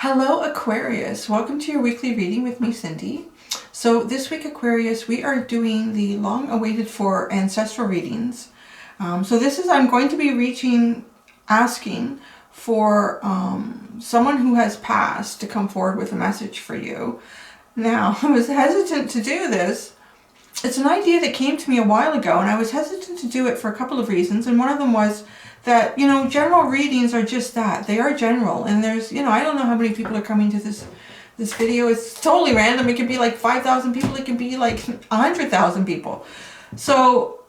Hello Aquarius, welcome to your weekly reading with me, Cindy. So this week, Aquarius, we are doing the long awaited for ancestral readings. I'm going to be asking for someone who has passed to come forward with a message for you. Now, I was hesitant to do this. It's an idea that came to me a while ago, and I was hesitant to do it for a couple of reasons, and one of them was that, general readings are just that. They are general, and there's, I don't know how many people are coming to this video. It's totally random. It could be like 5,000 people. It could be like 100,000 people. So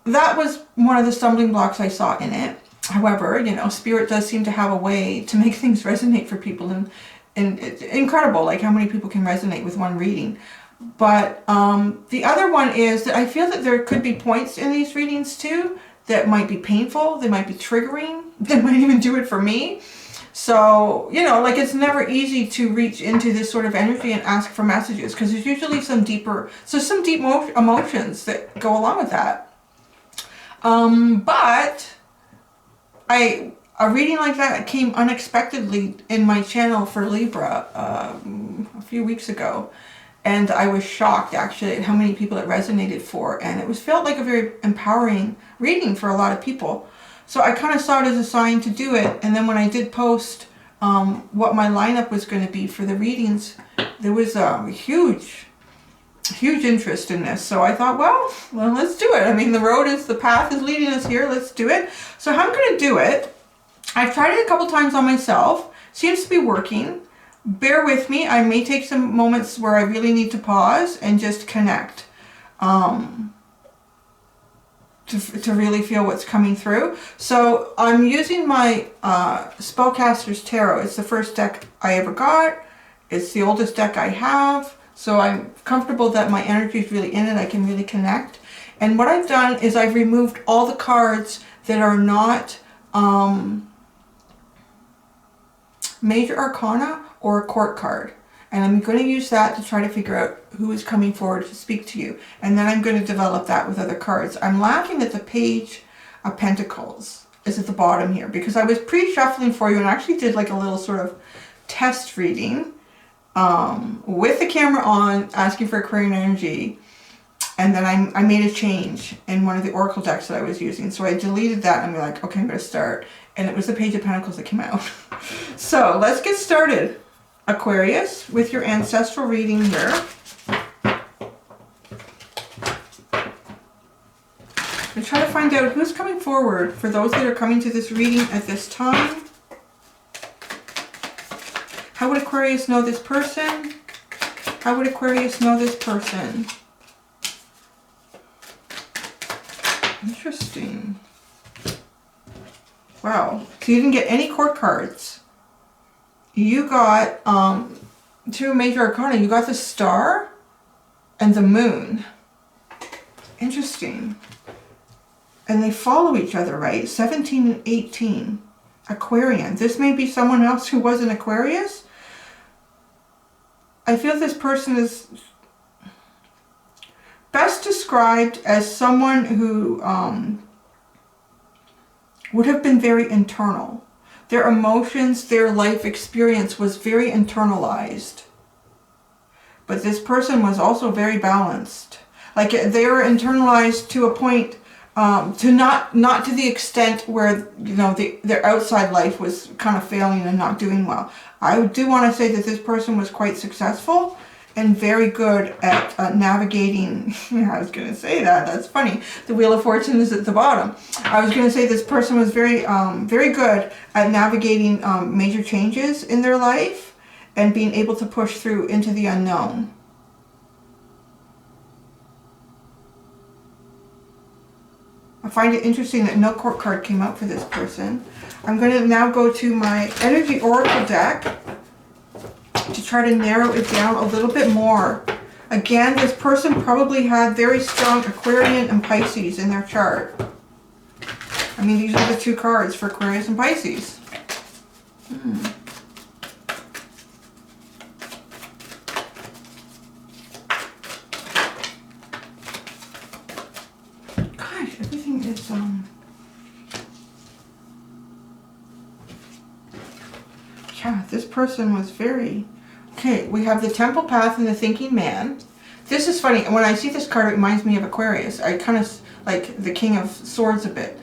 that was one of the stumbling blocks I saw in it. However, Spirit does seem to have a way to make things resonate for people, and it's incredible, like how many people can resonate with one reading. But the other one is that I feel that there could be points in these readings too that might be painful, they might be triggering, they might even do it for me. So, like it's never easy to reach into this sort of energy and ask for messages, because there's usually some deep emotions that go along with that. But a reading like that came unexpectedly in my channel for Libra a few weeks ago. And I was shocked, actually, at how many people it resonated for. And it felt like a very empowering reading for a lot of people. So I kind of saw it as a sign to do it. And then when I did post what my lineup was going to be for the readings, there was a huge interest in this. So I thought, well, let's do it. I mean, the path is leading us here. Let's do it. So how I'm going to do it, I've tried it a couple times on myself. Seems to be working. Bear with me. I may take some moments where I really need to pause and just connect to really feel what's coming through. So I'm using my Spellcaster's Tarot. It's the first deck I ever got. It's the oldest deck I have. So I'm comfortable that my energy is really in it. I can really connect. And what I've done is I've removed all the cards that are not Major Arcana or a court card, and I'm going to use that to try to figure out who is coming forward to speak to you, and then I'm going to develop that with other cards. I'm laughing at the Page of Pentacles is at the bottom here, because I was pre-shuffling for you and actually did like a little sort of test reading with the camera on, asking for Aquarian energy, and then I made a change in one of the Oracle decks that I was using, so I deleted that and I'm like, okay, I'm going to start, and it was the Page of Pentacles that came out. So let's get started, Aquarius, with your ancestral reading here. And try to find out who's coming forward for those that are coming to this reading at this time. How would Aquarius know this person? How would Aquarius know this person? Interesting. Wow. So you didn't get any court cards. You got two Major Arcana. You got the Star and the Moon. Interesting. And they follow each other, right? 17 and 18. Aquarian. This may be someone else who was an Aquarius. I feel this person is best described as someone who would have been very internal. Their emotions, their life experience was very internalized. But this person was also very balanced. Like they were internalized to a point, to not to the extent where, their outside life was kind of failing and not doing well. I do want to say that this person was quite successful and very good at navigating. I was going to say that. That's funny. The Wheel of Fortune is at the bottom. I was going to say this person was very good at navigating major changes in their life and being able to push through into the unknown. I find it interesting that no court card came out for this person. I'm going to now go to my Energy Oracle deck to try to narrow it down a little bit more. Again, this person probably had very strong Aquarian and Pisces in their chart. I mean, these are the two cards for Aquarius and Pisces. Gosh, everything is Yeah, this person was very... Okay, we have the Temple Path and the Thinking Man. This is funny. When I see this card, it reminds me of Aquarius. I kind of like the King of Swords a bit.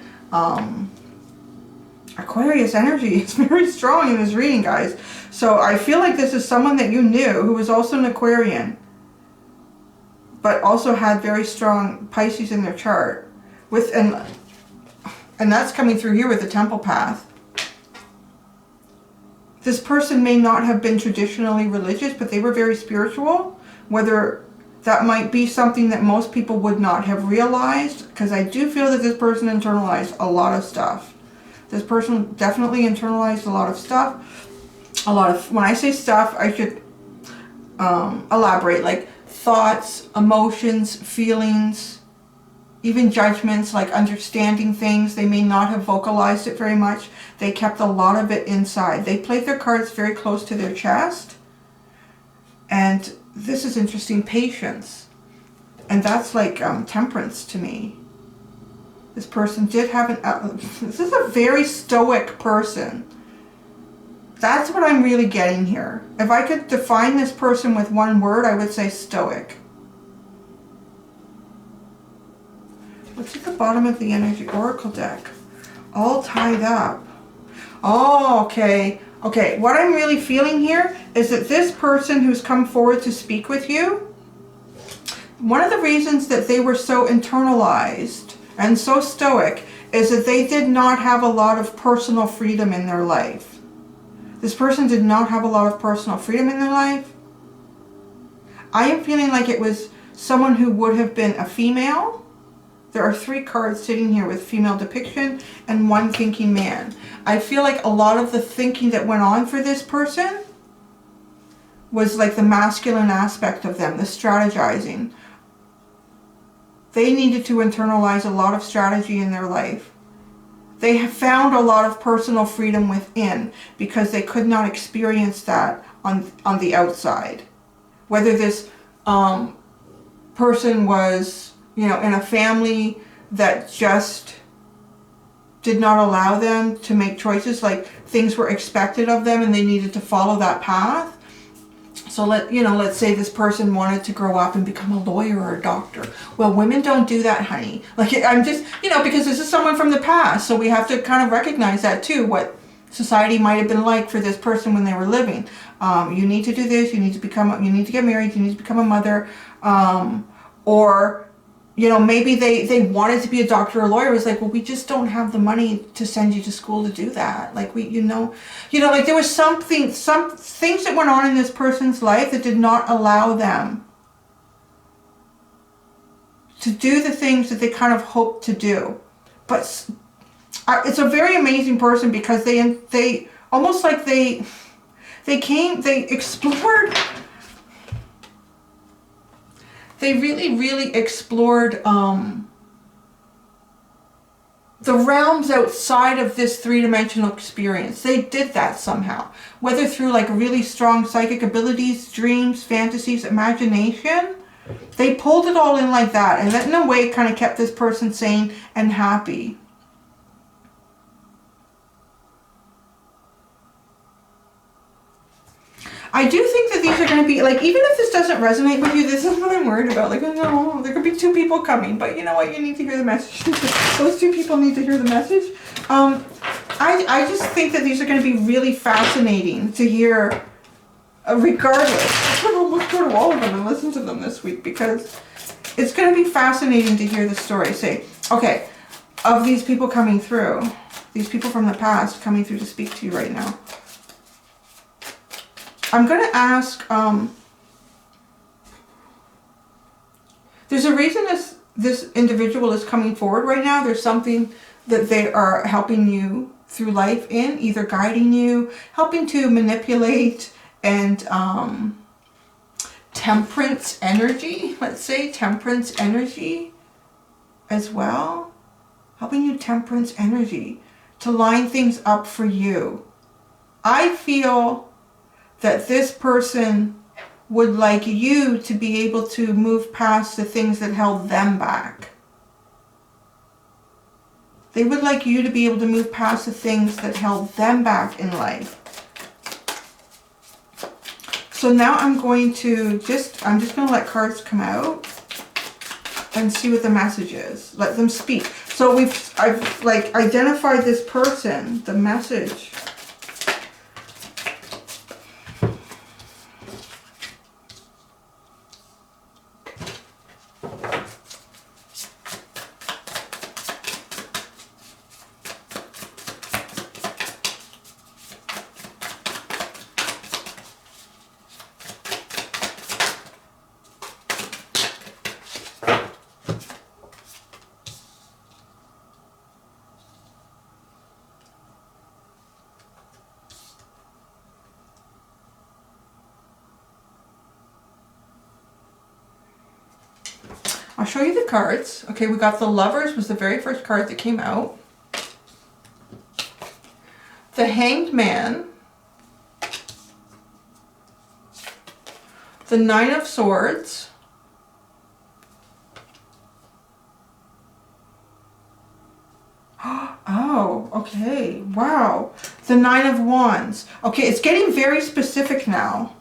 Aquarius energy is very strong in this reading, guys. So I feel like this is someone that you knew who was also an Aquarian, but also had very strong Pisces in their chart. And that's coming through here with the Temple Path. This person may not have been traditionally religious, but they were very spiritual. Whether that might be something that most people would not have realized, because I do feel that this person internalized a lot of stuff. This person definitely internalized a lot of stuff. When I say stuff, I should elaborate, like thoughts, emotions, feelings, even judgments, like understanding things. They may not have vocalized it very much. They kept a lot of it inside. They played their cards very close to their chest. And this is interesting, patience. And that's like temperance to me. This person did have this is a very stoic person. That's what I'm really getting here. If I could define this person with one word, I would say stoic. What's at the bottom of the Energy Oracle deck? All tied up. Oh, okay. Okay, what I'm really feeling here is that this person who's come forward to speak with you, one of the reasons that they were so internalized and so stoic is that they did not have a lot of personal freedom in their life. This person did not have a lot of personal freedom in their life. I am feeling like it was someone who would have been a female. There are 3 cards sitting here with female depiction and 1 thinking man. I feel like a lot of the thinking that went on for this person was like the masculine aspect of them, the strategizing. They needed to internalize a lot of strategy in their life. They have found a lot of personal freedom within because they could not experience that on the outside. Whether this person was, you know, in a family that just did not allow them to make choices, like things were expected of them and they needed to follow that path. So let's say this person wanted to grow up and become a lawyer or a doctor. Well, women don't do that, honey. Like, I'm just, because this is someone from the past. So we have to kind of recognize that too, what society might have been like for this person when they were living. You need to do this, you need to get married, you need to become a mother. Or maybe they wanted to be a doctor or a lawyer. It was like, well, we just don't have the money to send you to school to do that. Like like there was some things that went on in this person's life that did not allow them to do the things that they kind of hoped to do. But it's a very amazing person because they almost like they explored. They really explored the realms outside of this 3-dimensional experience. They did that somehow. Whether through like really strong psychic abilities, dreams, fantasies, imagination. They pulled it all in like that. And that in a way kind of kept this person sane and happy. I do think that these are going to be, like, even if this doesn't resonate with you, this is what I'm worried about. Like, oh no, there could be 2 people coming, but you know what? You need to hear the message. Those 2 people need to hear the message. I just think that these are going to be really fascinating to hear, regardless. I'm going to look through all of them and listen to them this week because it's going to be fascinating to hear the story. Say, okay, of these people coming through, these people from the past coming through to speak to you right now. I'm going to ask, there's a reason this individual is coming forward right now. There's something that they are helping you through life in, either guiding you, helping to manipulate, and temperance energy, let's say, temperance energy as well. Helping you temperance energy to line things up for you. I feel that this person would like you to be able to move past the things that held them back. They would like you to be able to move past the things that held them back in life. So now I'm just going to let cards come out and see what the message is. Let them speak. So I've like identified this person, the message. I'll show you the cards. Okay, we got the Lovers was the very first card that came out. The Hanged Man. The Nine of Swords. Oh, okay. Wow. The Nine of Wands. Okay, it's getting very specific now.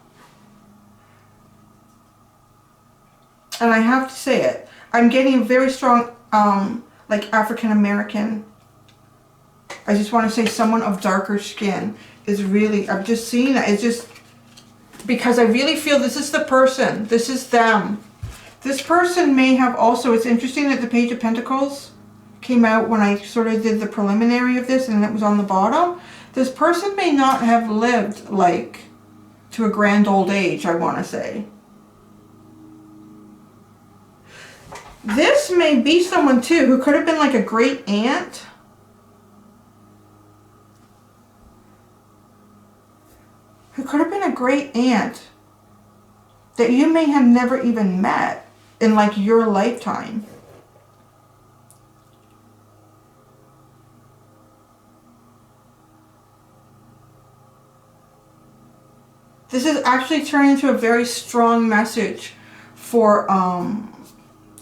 And I have to say it. I'm getting a very strong, like African American. I just want to say someone of darker skin is really, I'm just seeing that. It's just, because I really feel this is the person. This is them. This person may have also, it's interesting that the Page of Pentacles came out when I sort of did the preliminary of this and it was on the bottom. This person may not have lived like to a grand old age, I want to say. This may be someone too who could have been like a great aunt. Who could have been a great aunt that you may have never even met in like your lifetime. This is actually turning into a very strong message for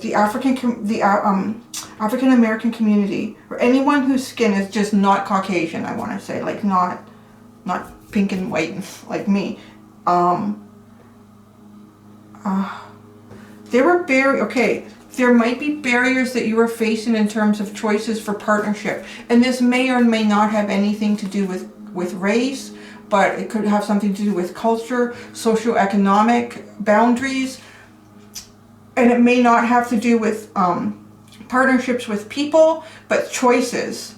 the African American community, or anyone whose skin is just not Caucasian. I want to say, like not pink and white like me. There were there might be barriers that you are facing in terms of choices for partnership, and this may or may not have anything to do with race, but it could have something to do with culture, socioeconomic boundaries, and it may not have to do with partnerships with people, but choices,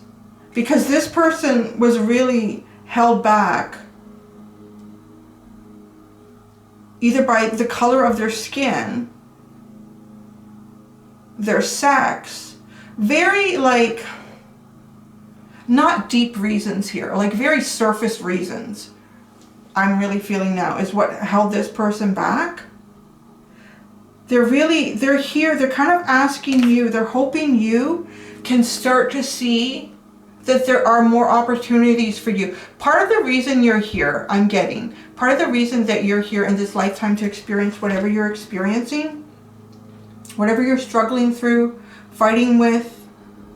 because this person was really held back either by the color of their skin, their sex, very like not deep reasons here, like very surface reasons. I'm really feeling now is what held this person back. They're here, they're kind of asking you, they're hoping you can start to see that there are more opportunities for you. Part of the reason you're here, I'm getting, part of the reason that you're here in this lifetime to experience whatever you're experiencing, whatever you're struggling through, fighting with,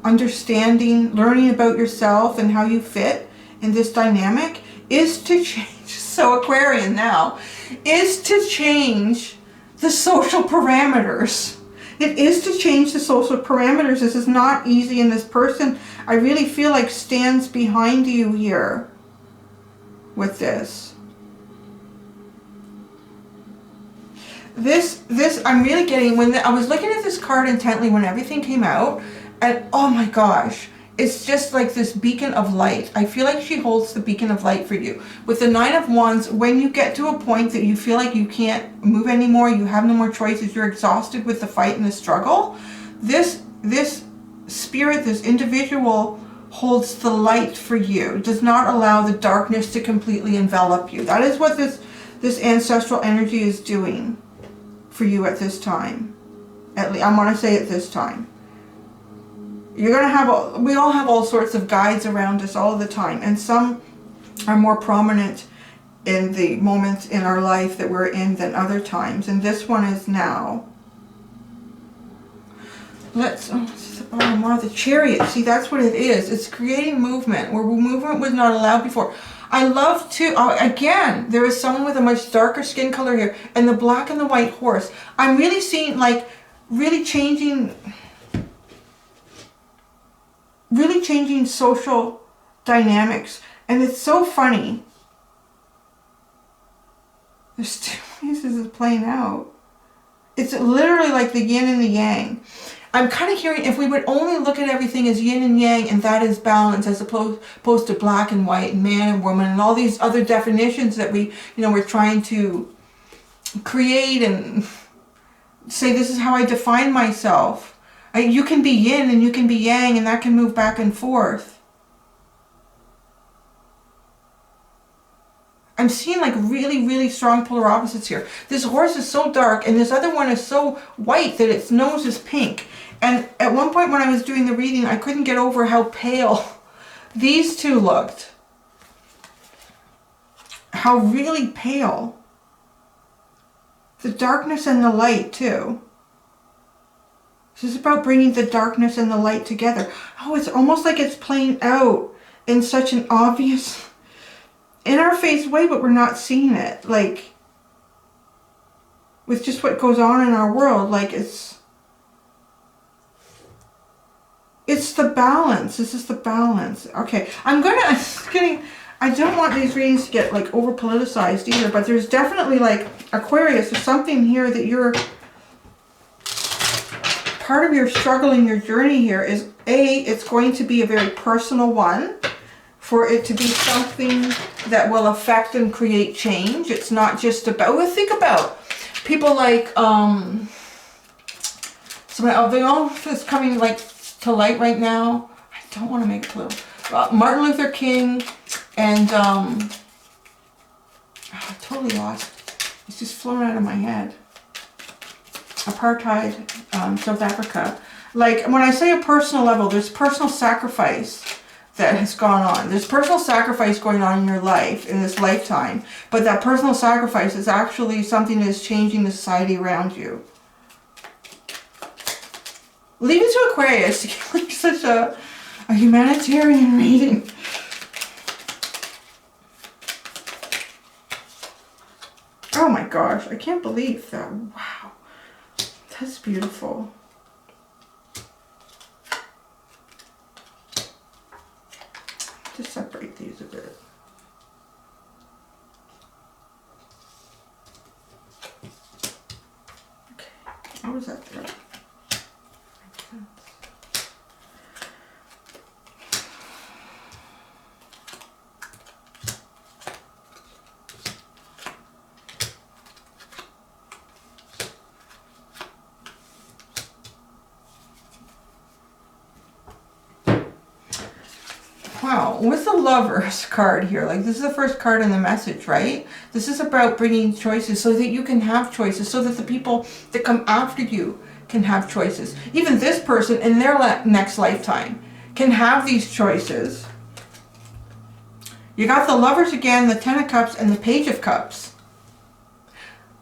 understanding, learning about yourself and how you fit in this dynamic, is to change, so Aquarian now, is to change the social parameters. It is to change the social parameters. This is not easy, and this person, I really feel like, stands behind you here with this. This I'm really getting, when I was looking at this card intently when everything came out, and oh my gosh, it's just like this beacon of light. I feel like she holds the beacon of light for you. With the Nine of Wands, when you get to a point that you feel like you can't move anymore, you have no more choices, you're exhausted with the fight and the struggle, this spirit, this individual holds the light for you. It does not allow the darkness to completely envelop you. That is what this ancestral energy is doing for you at this time. At least I want to say at this time. You're going to have, we all have all sorts of guides around us all the time, and some are more prominent in the moments in our life that we're in than other times, and this one is now. The Chariot. See, that's what it is. It's creating movement where movement was not allowed before. I love to, again, there is someone with a much darker skin color here, and the black and the white horse. I'm really seeing like really changing social dynamics. And it's so funny. There's two pieces of playing out. It's literally like the yin and the yang. I'm kind of hearing if we would only look at everything as yin and yang, and that is balance, as opposed to black and white and man and woman and all these other definitions that we, we're trying to create and say, this is how I define myself. You can be yin and you can be yang, and that can move back and forth. I'm seeing like really, really strong polar opposites here. This horse is so dark, and this other one is so white that its nose is pink. And at one point when I was doing the reading, I couldn't get over how pale these two looked. How really pale. The darkness and the light too. This is about bringing the darkness and the light together. Oh, it's almost like it's playing out in such an obvious, in our face way, but we're not seeing it. Like, with just what goes on in our world, like it's the balance. This is the balance. Okay, I don't want these readings to get like over politicized either, but there's definitely like Aquarius, there's something here that you're, part of your struggle in your journey here is it's going to be a very personal one. For it to be something that will affect and create change. It's not just about, well, think about people like, they all is coming like to light right now. I don't want to make it political. Martin Luther King and, I totally lost. It's just flown out of my head. Apartheid, South Africa. Like, when I say a personal level, there's personal sacrifice that has gone on. There's personal sacrifice going on in your life, in this lifetime, but that personal sacrifice is actually something that is changing the society around you. Leave it to Aquarius to get like such a humanitarian reading. Oh my gosh, I can't believe that. Wow, that's beautiful. Just separate these a bit. Okay, how was that there? Wow, with the Lovers card here, like this is the first card in the message, right? This is about bringing choices so that you can have choices, so that the people that come after you can have choices. Even this person in their next lifetime can have these choices. You got the Lovers again, the Ten of Cups, and the Page of Cups.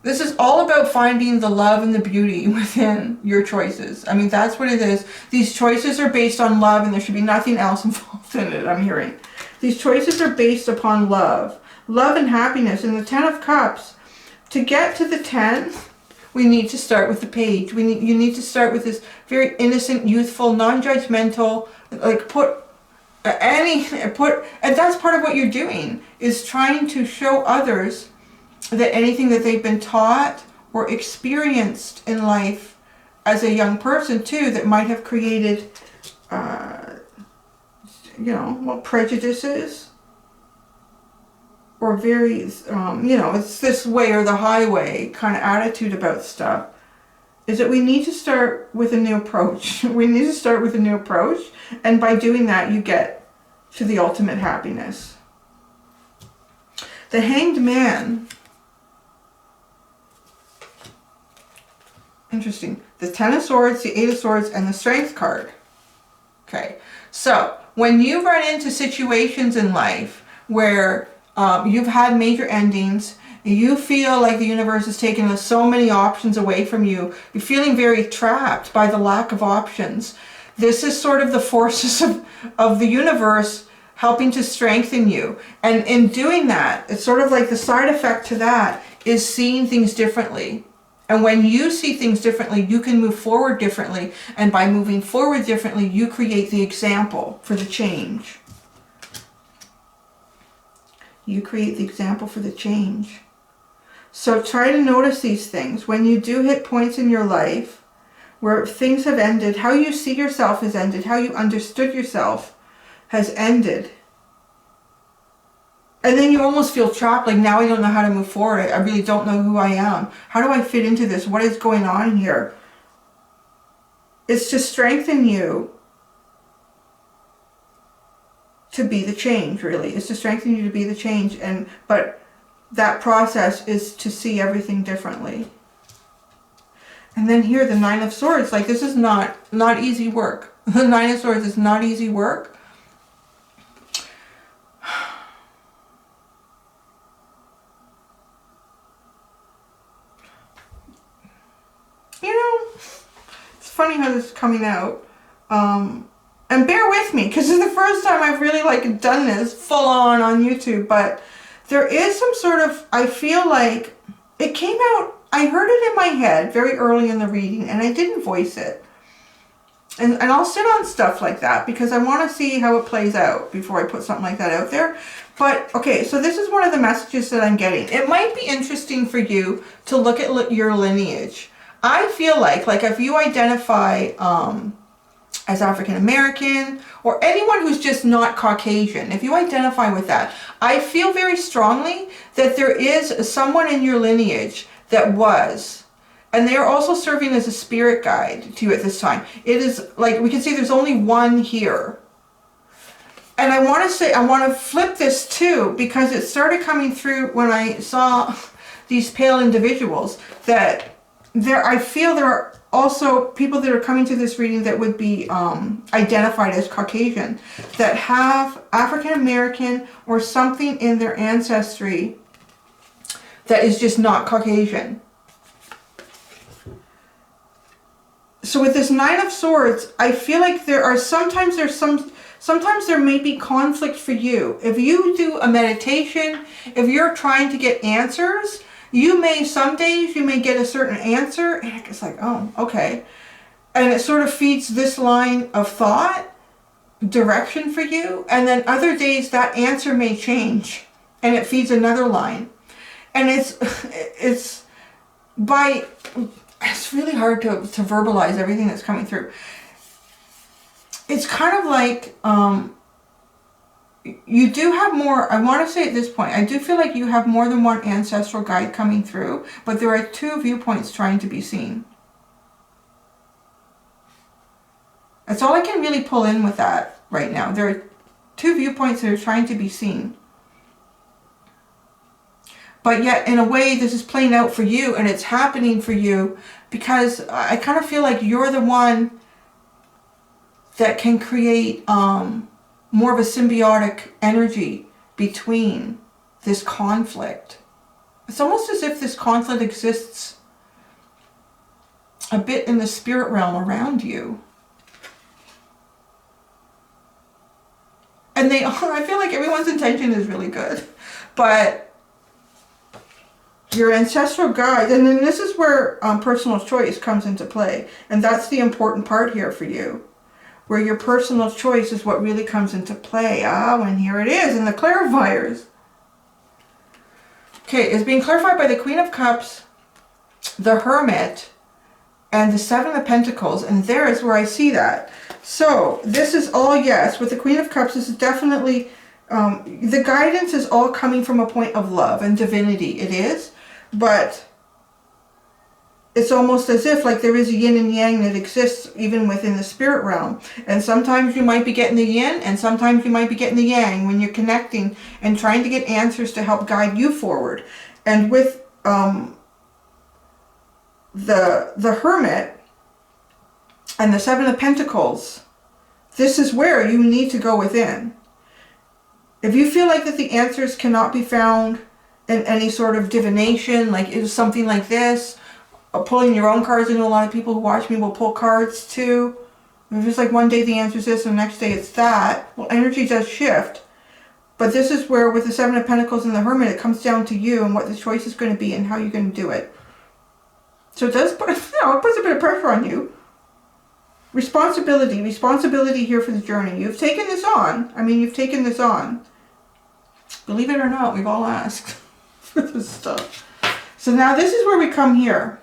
This is all about finding the love and the beauty within your choices. I mean, that's what it is. These choices are based on love, and there should be nothing else involved in it, I'm hearing. These choices are based upon love. Love and happiness. And the Ten of Cups, to get to the 10, we need to start with the Page. You need to start with this very innocent, youthful, non-judgmental, like and that's part of what you're doing, is trying to show others that anything that they've been taught or experienced in life as a young person too, that might have created, prejudices or very, it's this way or the highway kind of attitude about stuff, is that we need to start with a new approach. We need to start with a new approach, and by doing that, you get to the ultimate happiness. The Hanged Man. Interesting. The Ten of Swords, the Eight of Swords, and the Strength card. Okay. So, when you run into situations in life where you've had major endings, you feel like the universe has taken so many options away from you, you're feeling very trapped by the lack of options. This is sort of the forces of the universe helping to strengthen you. And in doing that, it's sort of like the side effect to that is seeing things differently. And when you see things differently, you can move forward differently. And by moving forward differently, you create the example for the change. You create the example for the change. So try to notice these things. When you do hit points in your life where things have ended, how you see yourself has ended, how you understood yourself has ended. And then you almost feel trapped, like now I don't know how to move forward. I really don't know who I am. How do I fit into this? What is going on here? It's to strengthen you to be the change, really. It's to strengthen you to be the change. But that process is to see everything differently. And then here, the Nine of Swords, like this is not easy work. The Nine of Swords is not easy work. You know, it's funny how this is coming out. And bear with me, because it's the first time I've really like done this full on YouTube, but there is some sort of, I feel like it came out, I heard it in my head very early in the reading, and I didn't voice it. And I'll sit on stuff like that because I want to see how it plays out before I put something like that out there. But, okay, so this is one of the messages that I'm getting. It might be interesting for you to look at your lineage. I feel like if you identify as African American or anyone who's just not Caucasian, if you identify with that, I feel very strongly that there is someone in your lineage that was, and they are also serving as a spirit guide to you at this time. It is like, we can see there's only one here. And I want to say, I want to flip this too, because it started coming through when I saw these pale individuals, that I feel there are also people that are coming to this reading that would be identified as Caucasian, that have African American or something in their ancestry that is just not Caucasian. So with this Nine of Swords, I feel like sometimes there may be conflict for you. If you do a meditation, if you're trying to get answers, some days you may get a certain answer and it's like, oh, okay. And it sort of feeds this line of thought, direction for you. And then other days that answer may change and it feeds another line. And it's really hard to verbalize everything that's coming through. It's kind of like, you do have more, I want to say at this point, I do feel like you have more than one ancestral guide coming through, but there are two viewpoints trying to be seen. That's all I can really pull in with that right now. There are two viewpoints that are trying to be seen. But yet, in a way, this is playing out for you, and it's happening for you, because I kind of feel like you're the one that can create more of a symbiotic energy between this conflict. It's almost as if this conflict exists a bit in the spirit realm around you. And I feel like everyone's intention is really good, but your ancestral guide, and then this is where personal choice comes into play, and that's the important part here for you, where your personal choice is what really comes into play. And here it is in the clarifiers. Okay, it's being clarified by the Queen of Cups, the Hermit, and the Seven of Pentacles, and there is where I see that. So this is all yes. With the Queen of Cups, this is definitely, the guidance is all coming from a point of love and divinity. It is, but it's almost as if like there is a yin and yang that exists even within the spirit realm. And sometimes you might be getting the yin and sometimes you might be getting the yang when you're connecting and trying to get answers to help guide you forward. And with the Hermit and the Seven of Pentacles, this is where you need to go within. If you feel like that the answers cannot be found in any sort of divination, like it was something like this, pulling your own cards. I know a lot of people who watch me will pull cards too. If it's like one day the answer is this and the next day it's that, well, energy does shift. But this is where with the Seven of Pentacles and the Hermit, it comes down to you and what the choice is going to be and how you're going to do it. So it does put, you know, it puts a bit of pressure on you. Responsibility here for the journey. You've taken this on. I mean, you've taken this on. Believe it or not, we've all asked for this stuff. So now this is where we come here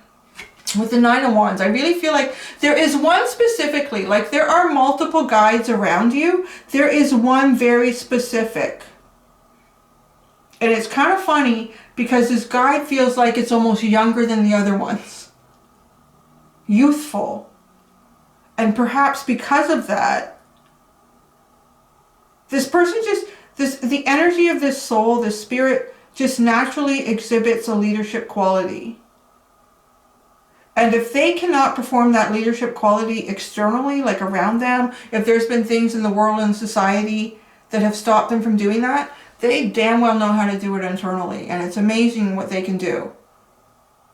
with the Nine of Wands. I really feel like there is one specifically, like there are multiple guides around you. There is one very specific. And it's kind of funny because this guide feels like it's almost younger than the other ones. Youthful. And perhaps because of that, this person just, the energy of this soul, this spirit, just naturally exhibits a leadership quality. And if they cannot perform that leadership quality externally, like around them, if there's been things in the world and society that have stopped them from doing that, they damn well know how to do it internally. And it's amazing what they can do.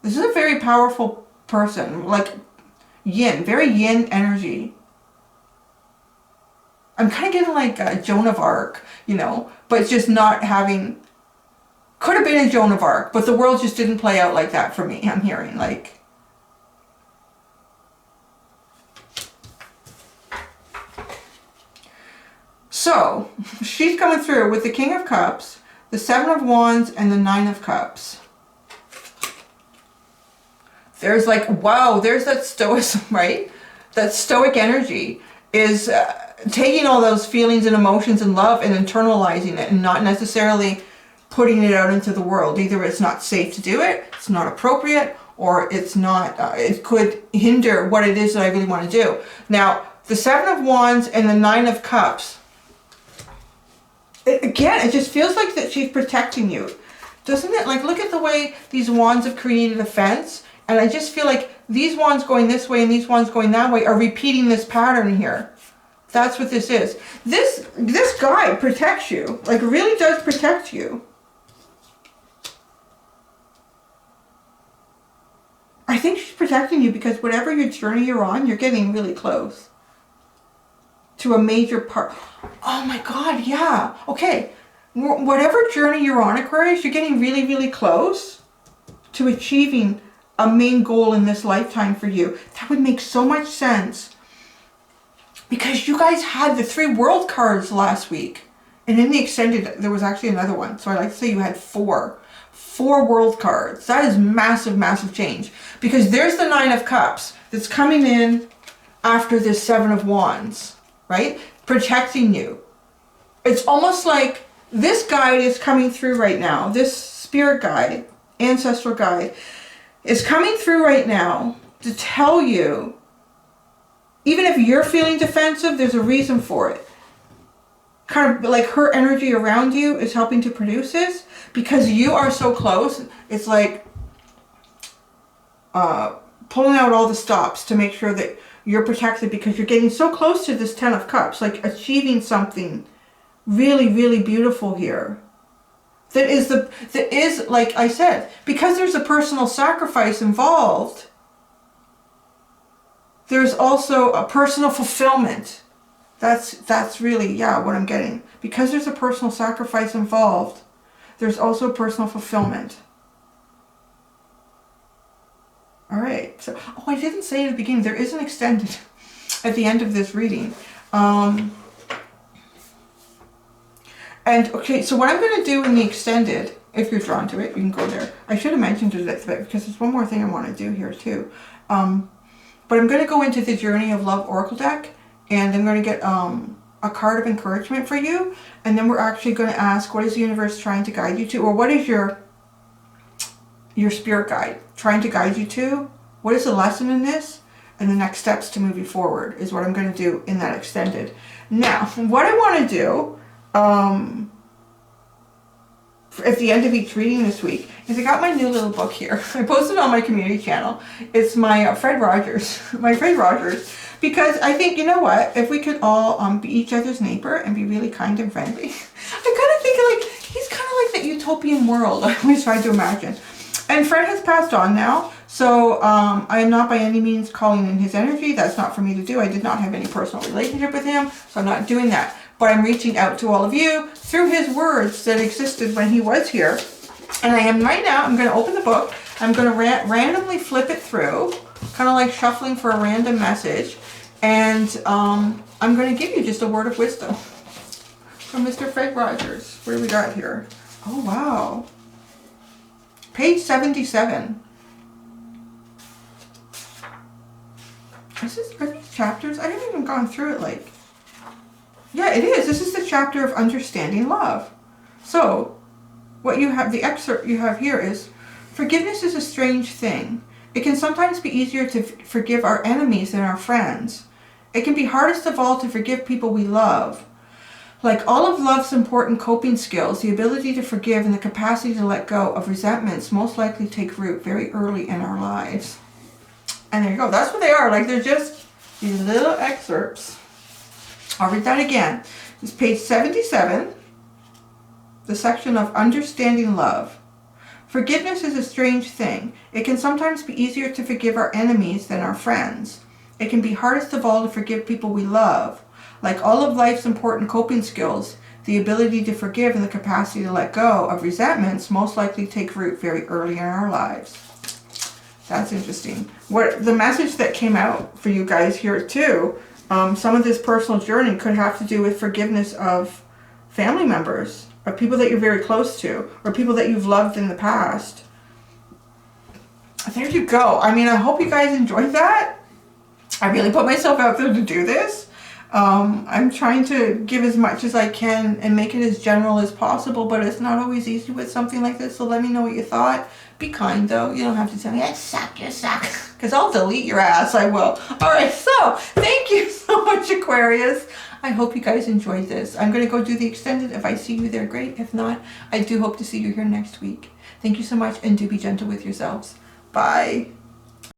This is a very powerful person, like yin, very yin energy. I'm kind of getting like Joan of Arc, you know, but it's just not having... Could have been a Joan of Arc, but the world just didn't play out like that for me, I'm hearing. Like, so, she's coming through with the King of Cups, the Seven of Wands, and the Nine of Cups. There's like, wow, there's that stoicism, right? That stoic energy is taking all those feelings and emotions and love and internalizing it and not necessarily putting it out into the world. Either it's not safe to do it, it's not appropriate, or it's not, it could hinder what it is that I really want to do. Now, the Seven of Wands and the Nine of Cups, again, it just feels like that she's protecting you. Doesn't it? Like, look at the way these wands have created a fence. And I just feel like these wands going this way and these wands going that way are repeating this pattern here. That's what this is. This guide protects you. Like, really does protect you. I think she's protecting you because whatever your journey you're on, you're getting really close to a major part. Oh my God, yeah. Okay, whatever journey you're on, Aquarius, you're getting really, really close to achieving a main goal in this lifetime for you. That would make so much sense because you guys had the 3 world cards last week. And in the extended, there was actually another one. So I like to say you had 4 world cards. That is massive, massive change. Because there's the Nine of Cups that's coming in after this Seven of Wands, right? Protecting you. It's almost like this guide is coming through right now. This spirit guide, ancestral guide, is coming through right now to tell you, even if you're feeling defensive, there's a reason for it. Kind of like her energy around you is helping to produce this because you are so close. It's like pulling out all the stops to make sure that you're protected because you're getting so close to this Ten of Cups, like achieving something really, really beautiful here. That is, like I said, because there's a personal sacrifice involved, there's also a personal fulfillment. That's really, yeah, what I'm getting. Because there's a personal sacrifice involved, there's also personal fulfillment. All right. So, oh, I didn't say at the beginning, there is an extended at the end of this reading. And, okay, so what I'm going to do in the extended, if you're drawn to it, you can go there. I should have mentioned it because there's one more thing I want to do here too. But I'm going to go into the Journey of Love Oracle deck. And I'm going to get a card of encouragement for you. And then we're actually going to ask, what is the universe trying to guide you to? Or what is your spirit guide trying to guide you to? What is the lesson in this? And the next steps to move you forward is what I'm going to do in that extended. Now, what I want to do at the end of each reading this week is I got my new little book here. I posted it on my community channel. It's my Fred Rogers, because I think, you know what, if we could all be each other's neighbor and be really kind and friendly, I kind of think like, he's kind of like that utopian world I always try to imagine. And Fred has passed on now, so I am not by any means calling in his energy. That's not for me to do. I did not have any personal relationship with him, so I'm not doing that. but I'm reaching out to all of you through his words that existed when he was here. And I am right now, I'm going to open the book. I'm going to randomly flip it through, kind of like shuffling for a random message. And I'm going to give you just a word of wisdom from Mr. Fred Rogers. What do we got here? Oh, wow. Page 77. Are these chapters? I haven't even gone through it like... Yeah, it is. This is the chapter of understanding love. So, what you have, the excerpt you have here is, forgiveness is a strange thing. It can sometimes be easier to forgive our enemies than our friends. It can be hardest of all to forgive people we love. Like all of love's important coping skills, the ability to forgive and the capacity to let go of resentments most likely take root very early in our lives. And there you go. That's what they are. Like they're just these little excerpts. I'll read that again. It's page 77, the section of understanding love. Forgiveness is a strange thing. It can sometimes be easier to forgive our enemies than our friends. It can be hardest of all to forgive people we love. Like all of life's important coping skills, the ability to forgive and the capacity to let go of resentments most likely take root very early in our lives. That's interesting. What the message that came out for you guys here too, some of this personal journey could have to do with forgiveness of family members, or people that you're very close to, or people that you've loved in the past. There you go. I mean, I hope you guys enjoyed that. I really put myself out there to do this. I'm trying to give as much as I can and make it as general as possible, but it's not always easy with something like this, so let me know what you thought. Be kind, though. You don't have to tell me, I suck, you suck, because I'll delete your ass. I will. All right, so thank you so much, Aquarius. I hope you guys enjoyed this. I'm going to go do the extended. If I see you there, great. If not, I do hope to see you here next week. Thank you so much, and do be gentle with yourselves. Bye.